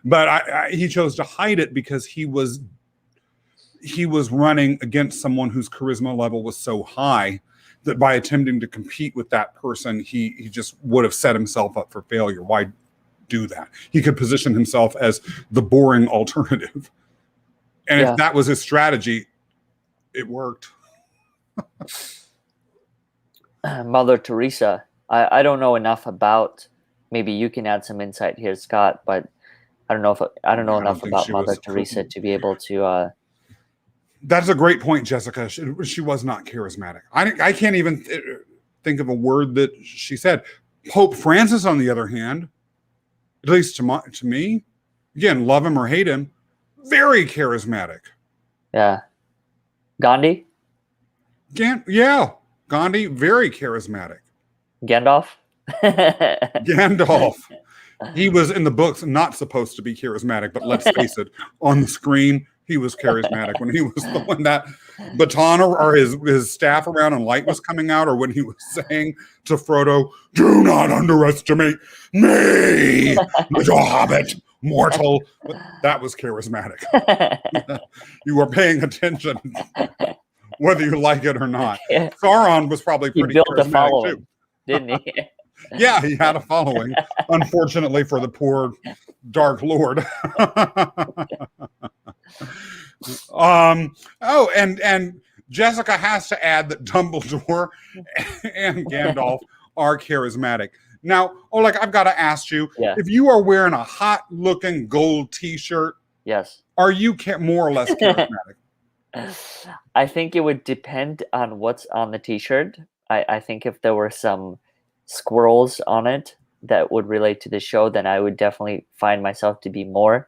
but he chose to hide it because he was running against someone whose charisma level was so high that by attempting to compete with that person, he just would have set himself up for failure. Why do that? He could position himself as the boring alternative. And if that was his strategy, it worked. Mother Teresa. I don't know enough about, maybe you can add some insight here, Scott, but I don't know enough about Mother Teresa to be able to That's a great point, Jessica. She was not charismatic. I can't even think of a word that she said. Pope Francis, on the other hand, at least to me, again, love him or hate him, very charismatic. Yeah. Gandhi? Gandhi, very charismatic. Gandalf? Gandalf. He was in the books not supposed to be charismatic, but let's face it, on the screen, he was charismatic, when he was throwing that baton or his staff around and light was coming out, or when he was saying to Frodo, "Do not underestimate me, little hobbit, mortal." That was charismatic. You were paying attention, whether you like it or not. Yeah. Sauron was probably He pretty built a charismatic following, too. didn't he? Yeah, he had a following. Unfortunately for the poor Dark Lord. Oh, and Jessica has to add that Dumbledore and Gandalf are charismatic. Now, Oleg, I've got to ask you, Yeah. if you are wearing a hot-looking gold T-shirt, Yes. are you more or less charismatic? I think it would depend on what's on the T-shirt. I think if there were some squirrels on it that would relate to the show, then I would definitely find myself to be more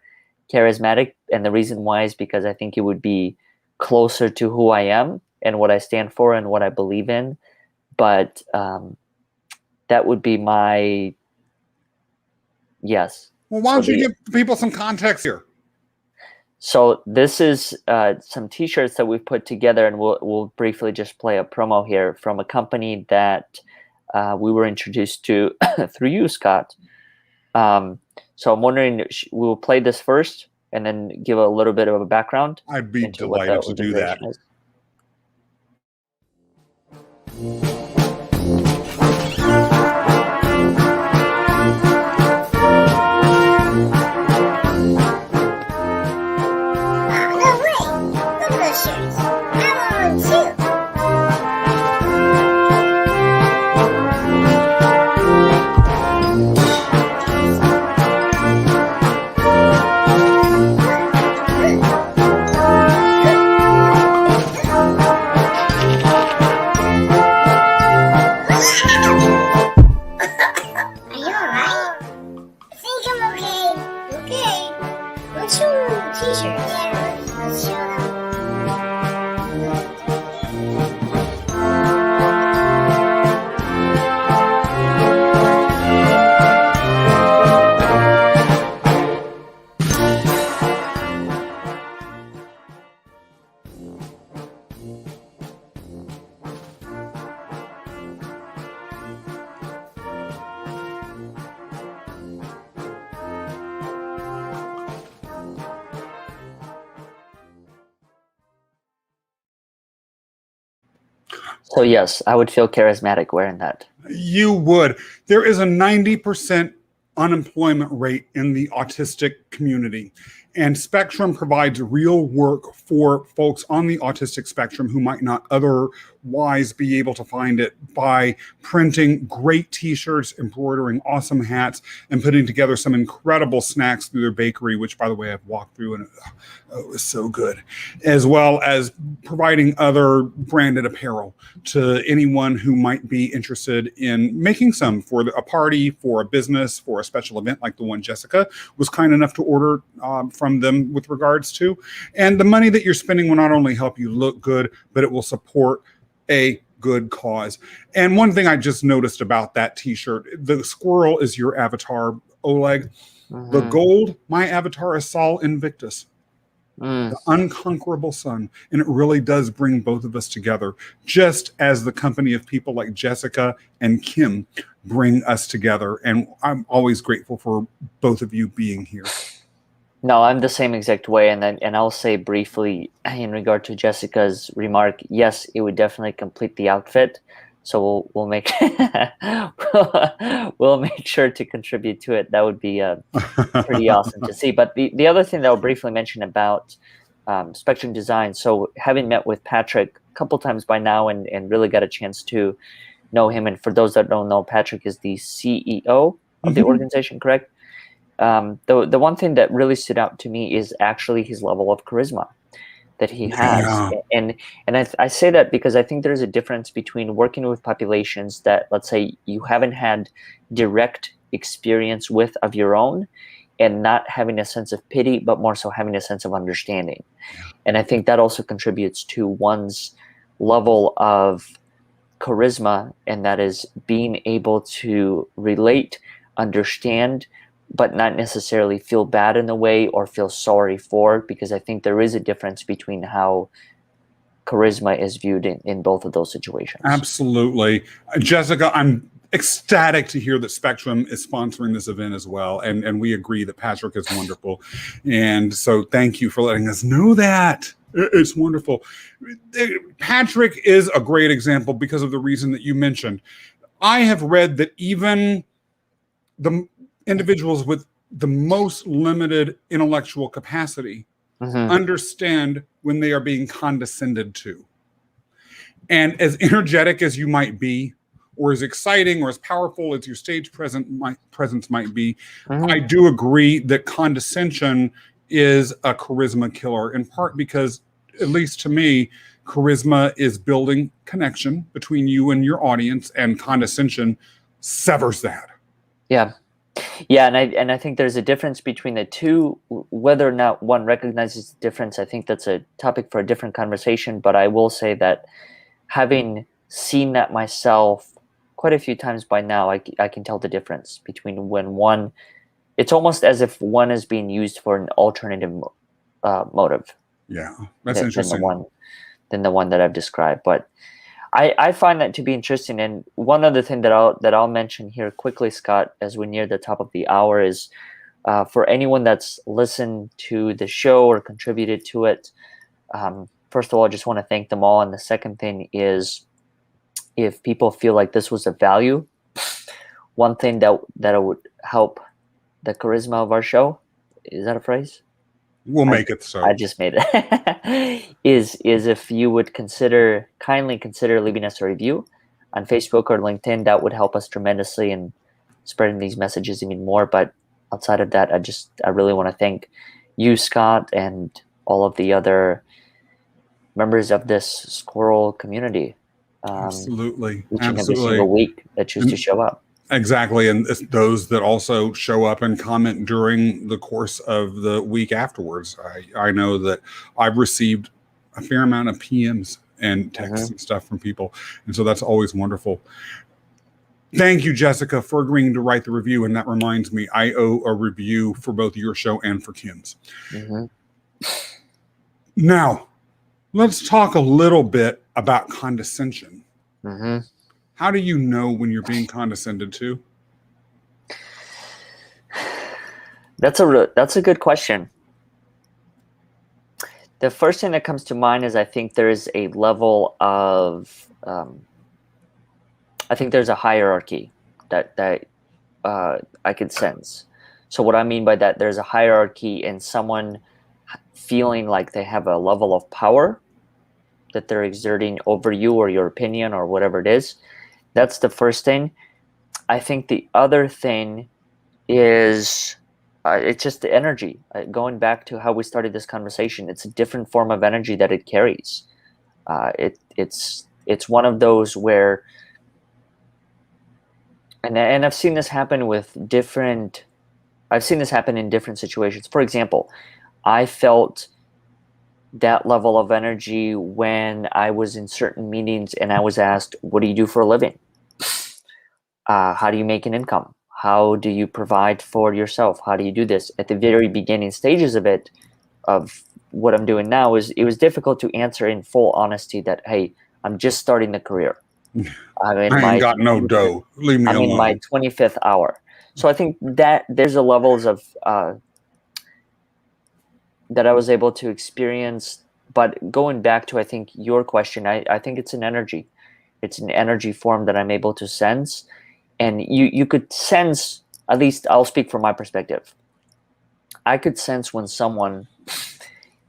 charismatic. And the reason why is because I think it would be closer to who I am and what I stand for and what I believe in. But that would be my yes. Well, why don't you give people some context here? So this is some T-shirts that we've put together, and we'll briefly just play a promo here from a company that we were introduced to through you, Scott. So I'm wondering, we'll play this first and then give a little bit of a background. I'd be delighted to do that. So yes, I would feel charismatic wearing that. You would. There is a 90% unemployment rate in the autistic community. And Spectrum provides real work for folks on the autistic spectrum who might not otherwise be able to find it by printing great T-shirts, embroidering awesome hats, and putting together some incredible snacks through their bakery, which, by the way, I've walked through and it was so good, as well as providing other branded apparel to anyone who might be interested in making some for a party, for a business, for a special event like the one Jessica was kind enough to order from them with regards to. And the money that you're spending will not only help you look good, but it will support a good cause. And one thing I just noticed about that T-shirt, the squirrel is your avatar, Oleg. Mm-hmm. The gold, my avatar is Sol Invictus. The unconquerable sun. And it really does bring both of us together, just as the company of people like Jessica and Kim bring us together. And I'm always grateful for both of you being here. No, I'm the same exact way. And I'll say briefly in regard to Jessica's remark, yes, it would definitely complete the outfit. So we'll make we'll make sure to contribute to it. That would be pretty awesome to see. But the other thing that I'll briefly mention about Spectrum Design. So having met with Patrick a couple times by now and really got a chance to know him. And for those that don't know, Patrick is the CEO of the organization, correct? The one thing that really stood out to me is actually his level of charisma that he has. Yeah. And I say that because I think there's a difference between working with populations that, let's say, you haven't had direct experience with of your own and not having a sense of pity, but more so having a sense of understanding. And I think that also contributes to one's level of charisma, and that is being able to relate, understand, but not necessarily feel bad in a way or feel sorry for, because I think there is a difference between how charisma is viewed in both of those situations. Absolutely. Jessica, I'm ecstatic to hear that Spectrum is sponsoring this event as well. And we agree that Patrick is wonderful. And so thank you for letting us know that. It's wonderful. Patrick is a great example because of the reason that you mentioned. I have read that even the individuals with the most limited intellectual capacity understand when they are being condescended to. And as energetic as you might be, or as exciting or as powerful as your stage presence might be, I do agree that condescension is a charisma killer, in part because, at least to me, charisma is building connection between you and your audience, and condescension severs that. Yeah. Yeah, and I think there's a difference between the two. Whether or not one recognizes the difference, I think that's a topic for a different conversation. But I will say that having seen that myself quite a few times by now, I can tell the difference between when one, it's almost as if one is being used for an alternative motive. Yeah, that's interesting. Than the one that I've described. But I find that to be interesting. And one other thing that I'll mention here quickly, Scott, as we near the top of the hour, is for anyone that's listened to the show or contributed to it. First of all, I just want to thank them all. And the second thing is, if people feel like this was of value, one thing that would help the charisma of our show, is that a phrase? We'll make it so. I just made it. is if you would kindly consider leaving us a review on Facebook or LinkedIn. That would help us tremendously in spreading these messages even more. But outside of that, I really want to thank you, Scott, and all of the other members of this squirrel community. Absolutely. Each and every single week that choose to show up. Exactly. And those that also show up and comment during the course of the week afterwards. I know that I've received a fair amount of PMs and texts and stuff from people. And so that's always wonderful. Thank you, Jessica, for agreeing to write the review. And that reminds me, I owe a review for both your show and for Kim's. Now, let's talk a little bit about condescension. How do you know when you're being condescended to? That's a good question. The first thing that comes to mind is I think there's a level of I think there's a hierarchy that I could sense. So what I mean by that, there's a hierarchy in someone feeling like they have a level of power that they're exerting over you or your opinion or whatever it is. That's the first thing. I think the other thing is it's just the energy. Going back to how we started this conversation, it's a different form of energy that it carries. It's one of those where, and I've seen this happen in different situations. For example, I felt that level of energy when I was in certain meetings and I was asked, "What do you do for a living? How do you make an income? How do you provide for yourself? How do you do this?" At the very beginning stages of it, of what I'm doing now, it was difficult to answer in full honesty that, hey, I'm just starting the career. I ain't got no dough. Leave me alone. I'm in my 25th hour. So I think that there's a levels of that I was able to experience. But going back to, I think, your question, I think it's an energy. It's an energy form that I'm able to sense. And you could sense, at least I'll speak from my perspective, I could sense when someone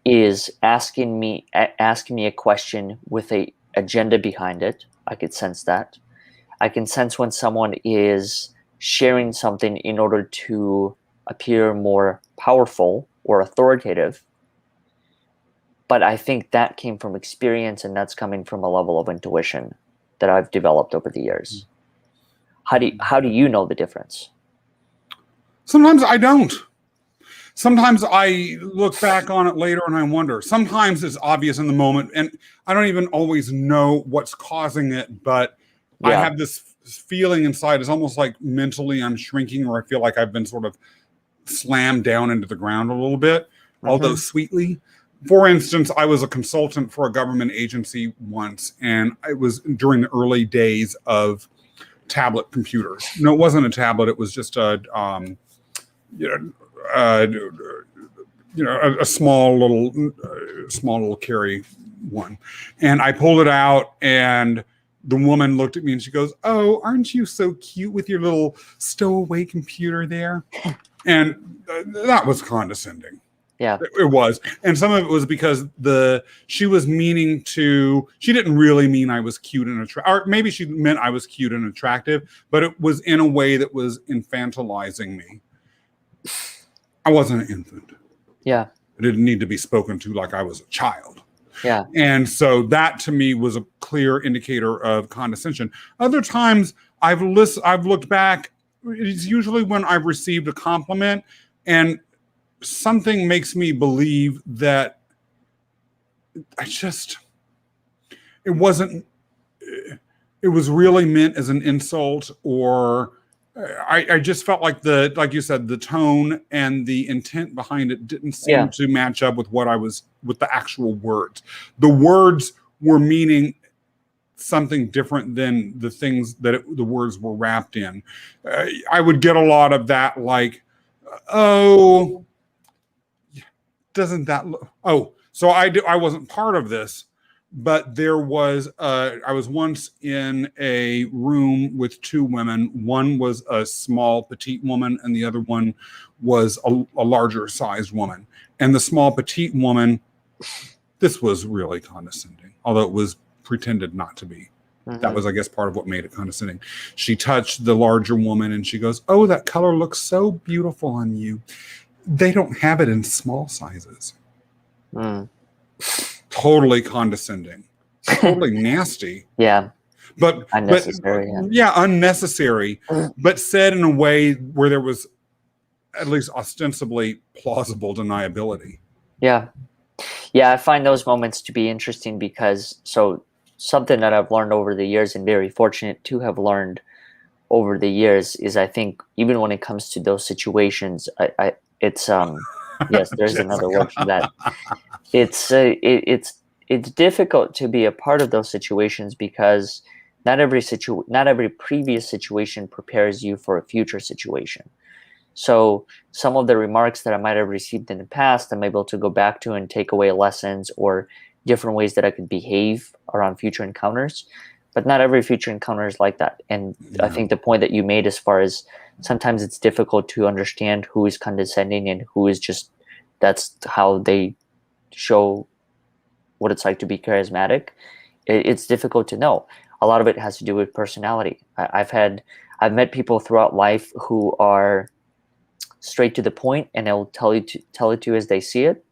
is asking me a question with a agenda behind it. I could sense that. I can sense when someone is sharing something in order to appear more powerful or authoritative. But I think that came from experience, and that's coming from a level of intuition that I've developed over the years. How do you know the difference? Sometimes I don't. Sometimes I look back on it later and I wonder. Sometimes it's obvious in the moment, and I don't even always know what's causing it, but I have this feeling inside. It's almost like mentally I'm shrinking, or I feel like I've been sort of slam down into the ground a little bit, although Mm-hmm. sweetly. For instance, I was a consultant for a government agency once, and it was during the early days of tablet computers. No, it wasn't a tablet. It was just you know, uh, a small little carry one. And I pulled it out, and the woman looked at me and she goes, "Oh, aren't you so cute with your little stowaway computer there?" And that was condescending. Yeah. It was. And some of it was because she didn't really mean I was cute and attractive, or maybe she meant I was cute and attractive, but it was in a way that was infantilizing me. I wasn't an infant. Yeah. I didn't need to be spoken to like I was a child. Yeah. And so that to me was a clear indicator of condescension. Other times I've looked back, it's usually when I've received a compliment and something makes me believe that it wasn't, it was really meant as an insult, or I just felt like like you said, the tone and the intent behind it didn't seem to match up with with the actual words. The words were meaning something different than the things that the words were wrapped in. I would get a lot of that, like, "Oh, doesn't that look?" Oh, so I wasn't part of this, but there was I was once in a room with two women. One was a small petite woman and the other one was a larger sized woman. And the small petite woman, this was really condescending, although it was pretended not to be. Mm-hmm. That was, I guess, part of what made it condescending. She touched the larger woman and she goes, "Oh, that color looks so beautiful on you. They don't have it in small sizes." Totally condescending, totally nasty. Yeah. But Unnecessary. Unnecessary, but said in a way where there was at least ostensibly plausible deniability. Yeah. Yeah, I find those moments to be interesting because something that I've learned over the years, and very fortunate to have learned over the years, is I think even when it comes to those situations, it's yes, there's another word for that. It's difficult to be a part of those situations because not every previous situation prepares you for a future situation. So some of the remarks that I might have received in the past, I'm able to go back to and take away lessons or different ways that I could behave around future encounters. But not every future encounter is like that. And I think the point that you made, as far as sometimes it's difficult to understand who is condescending and who is just, that's how they show what it's like to be charismatic. It's difficult to know. A lot of it has to do with personality. I've met people throughout life who are straight to the point, and they'll tell it to you as they see it.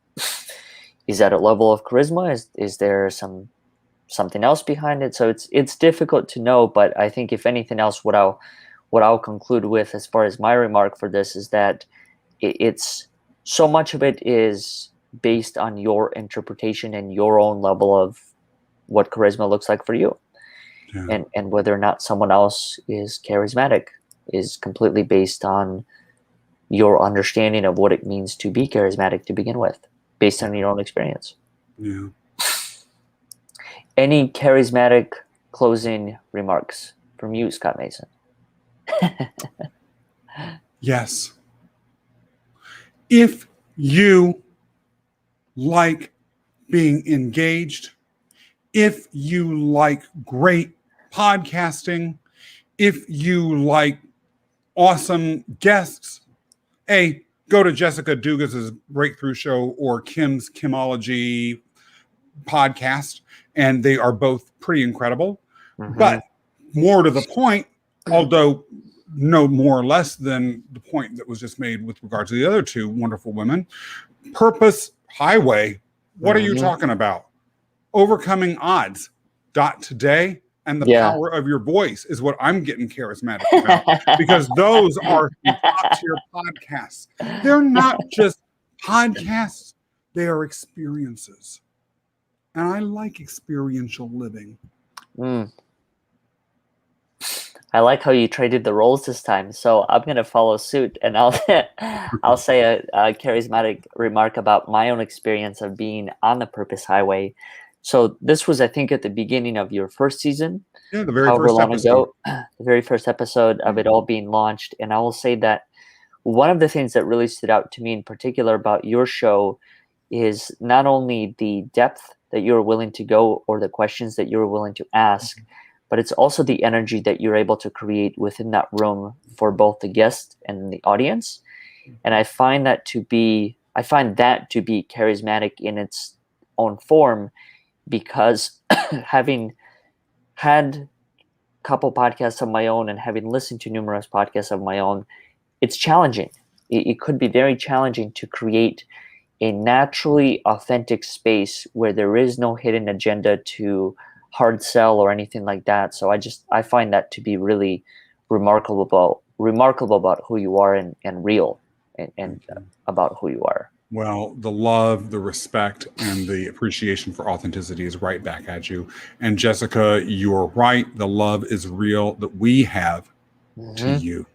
Is that a level of charisma? Is there something else behind it? So it's difficult to know. But I think, if anything else, what I'll conclude with, as far as my remark for this, is that it's so much of it is based on your interpretation and your own level of what charisma looks like for you. Yeah. And whether or not someone else is charismatic is completely based on your understanding of what it means to be charismatic to begin with, based on your own experience. Yeah. Any charismatic closing remarks from you, Scott Mason? Yes. If you like being engaged, if you like great podcasting, if you like awesome guests, go to Jessica Dugas's Breakthrough Show or Kim's Kimology podcast, and they are both pretty incredible. Mm-hmm. But more to the point, although no more or less than the point that was just made with regard to the other two wonderful women, Purpose Highway, what are you talking about? Overcoming Odds. Today and the Power of Your Voice is what I'm getting charismatic about, because those are top-tier podcasts. They're not just podcasts, they are experiences. And I like experiential living. I like how you traded the roles this time. So I'm gonna follow suit, and I'll say a charismatic remark about my own experience of being on the Purpose Highway. So this was, I think, at the beginning of your first season, Yeah, the very however first long episode. ago, the very first episode of it all being launched. And I will say that one of the things that really stood out to me in particular about your show is not only the depth that you're willing to go or the questions that you're willing to ask, but it's also the energy that you're able to create within that room for both the guest and the audience. And I find that to be charismatic in its own form, because having had a couple podcasts of my own and having listened to numerous podcasts of my own, it's challenging. It could be very challenging to create a naturally authentic space where there is no hidden agenda to hard sell or anything like that. So I find that to be really remarkable about who you are, and real, and about who you are. Well, the love, the respect, and the appreciation for authenticity is right back at you. And Jessica, you're right. The love is real that we have to Mhm. you.